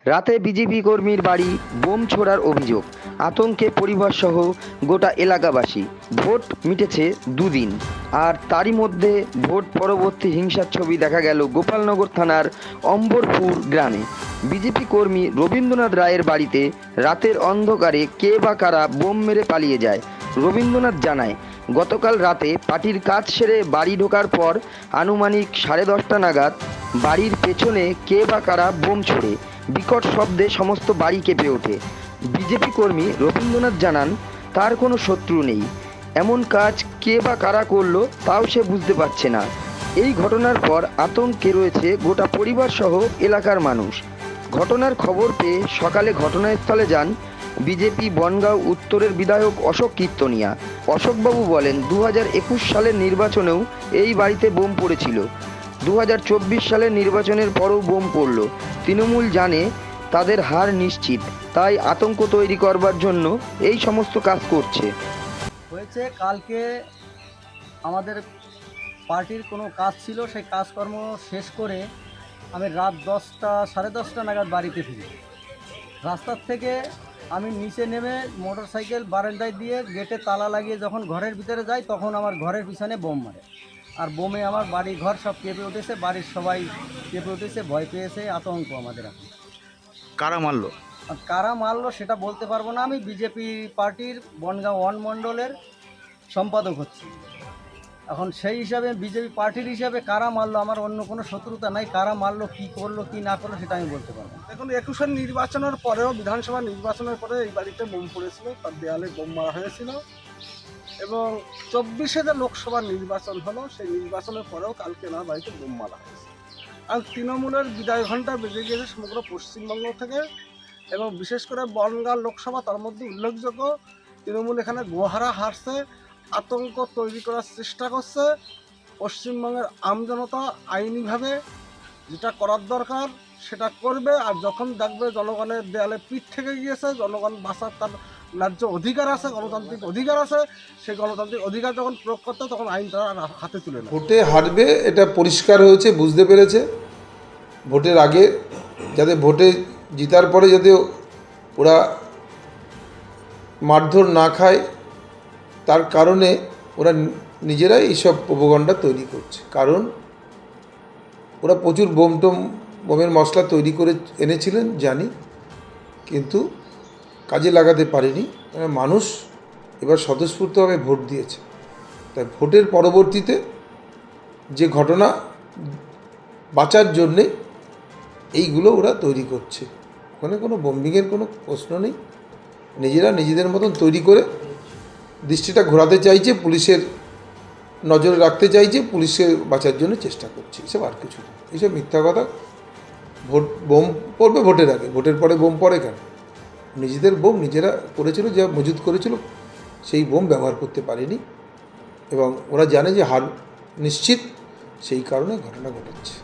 রাতে বিজেপি কর্মীর বাড়ি বোম ছোড়ার অভিযোগ, আতঙ্কে পরিবারসহ গোটা এলাকাবাসী। ভোট মিটেছে দুদিন, আর তারই মধ্যে ভোট পরবর্তী হিংসার ছবি দেখা গেল গোপালনগর থানার অম্বরপুর গ্রামে। বিজেপি কর্মী রবীন্দ্রনাথ রায়ের বাড়িতে রাতের অন্ধকারে কে বা কারা বোম মেরে পালিয়ে যায়। রবীন্দ্রনাথ জানায়, গতকাল রাতে পার্টির কাজ সেরে বাড়ি ঢোকার পর আনুমানিক 10:30 নাগাদ বাড়ির পেছনে কে বা কারা বোম ছোড়ে। বিকট শব্দে সমস্ত বাড়ি কেঁপে ওঠে। বিজেপি কর্মী রবীন্দ্রনাথ জানান, তার কোনো শত্রু নেই, এমন কাজ কে বা কারা করলো তাও সে বুঝতে পারছে না। এই ঘটনার পর আতঙ্কে রয়েছে গোটা পরিবার সহ এলাকার মানুষ। ঘটনার খবর পেয়ে সকালে ঘটনাস্থলে যান বিজেপি বনগাঁও উত্তরের বিধায়ক অশোক কীর্তনিয়া। অশোকবাবু বলেন, 2021 সালের নির্বাচনেও এই বাড়িতে বোম পড়েছিল। 2024 সালের নির্বাচনের পরও বোম পড়ল। তৃণমূল জানে তাদের হার নিশ্চিত, তাই আতঙ্ক তৈরি করবার জন্য এই সমস্ত কাজ করছে। হয়েছে কালকে আমাদের পার্টির কোনো কাজ ছিল, সেই কাজকর্ম শেষ করে আমি রাত 10টা 10:30 নাগাদ বাড়িতে ফিরি। রাস্তার থেকে আমি নিচে নেমে মোটরসাইকেল বারান্দায় দিয়ে গেটে তালা লাগিয়ে যখন ঘরের ভিতরে যাই, তখন আমার ঘরের পিছনে বোম মারে। আর বোমে আমার বাড়ি ঘর সব কেঁপে উঠেছে, বাড়ির সবাই কেঁপে উঠেছে, ভয় পেয়েছে, আতঙ্ক আমাদের এখন। কারা মারলো? আর কারা মারলো সেটা বলতে পারবো না। আমি বিজেপি পার্টির বনগাঁও 1 মণ্ডলের সম্পাদক হচ্ছি এখন। সেই হিসাবে বিজেপি পার্টির হিসাবে কারা মারলো, আমার অন্য কোনো শত্রুতা নাই। কারা মারলো, কি করলো, কি না করলো সেটা আমি বলতে পারবো না। এখন 21 নির্বাচনের পরেও, বিধানসভা নির্বাচনের পরে এই বাড়িতে বোম পড়েছিল, তার দেয়ালে বোম মারা হয়েছিল। এবং 24-এ যে লোকসভা নির্বাচন হলো, সেই নির্বাচনের পরেও কালকে না বাড়িতে বোম মারা হয়েছে। আর তৃণমূলের বিদায় ঘণ্টা বেজে গিয়েছে সমগ্র পশ্চিমবঙ্গ থেকে, এবং বিশেষ করে বনগাঁ লোকসভা তার মধ্যে উল্লেখযোগ্য। তৃণমূল এখানে গোহারা হারছে, আতঙ্ক তৈরি করার চেষ্টা করছে। পশ্চিমবঙ্গের আমজনতা আইনিভাবে যেটা করার দরকার সেটা করবে, আর যখন দেখবে জনগণের দেয়ালে পিঠ থেকে গিয়েছে, জনগণ বাঁচার তার ন্যায্য অধিকার আছে, গণতান্ত্রিক অধিকার আছে, সেই গণতান্ত্রিক অধিকার যখন প্রয়োগ করতে, তখন আইন তারা হাতে তুলে নেয়। ভোটে হারবে এটা পরিষ্কার হয়েছে, বুঝতে পেরেছে। ভোটের আগে যাতে ভোটে জিতার পরে যাতে ওরা মারধর না খায়, তার কারণে ওরা নিজেরাই এইসব প্রোপাগান্ডা তৈরি করছে। কারণ ওরা প্রচুর বোমের মশলা তৈরি করে এনেছিলেন জানি, কিন্তু কাজে লাগাতে পারেনি। মানুষ এবার স্বতঃস্ফূর্তভাবে ভোট দিয়েছে। তাই ভোটের পরবর্তীতে যে ঘটনা বাঁচার জন্যে এইগুলো ওরা তৈরি করছে। ওখানে কোনো বোম্বিংয়ের কোনো প্রশ্ন নেই। নিজেরা নিজেদের মতন তৈরি করে দৃষ্টিটা ঘোরাতে চাইছে, পুলিশের নজরে রাখতে চাইছে, পুলিশকে বাঁচার জন্য চেষ্টা করছে। এসব আর কিছু না, এইসব মিথ্যা কথা। বোম পড়বে ভোটের আগে, ভোটের পরে বোম পড়ে কেন? নিজেদের বোম নিজেরা করেছিল, যা মজুত করেছিল সেই বোম ব্যবহার করতে পারেনি, এবং ওরা জানে যে হার নিশ্চিত, সেই কারণে ঘটনা ঘটেছে।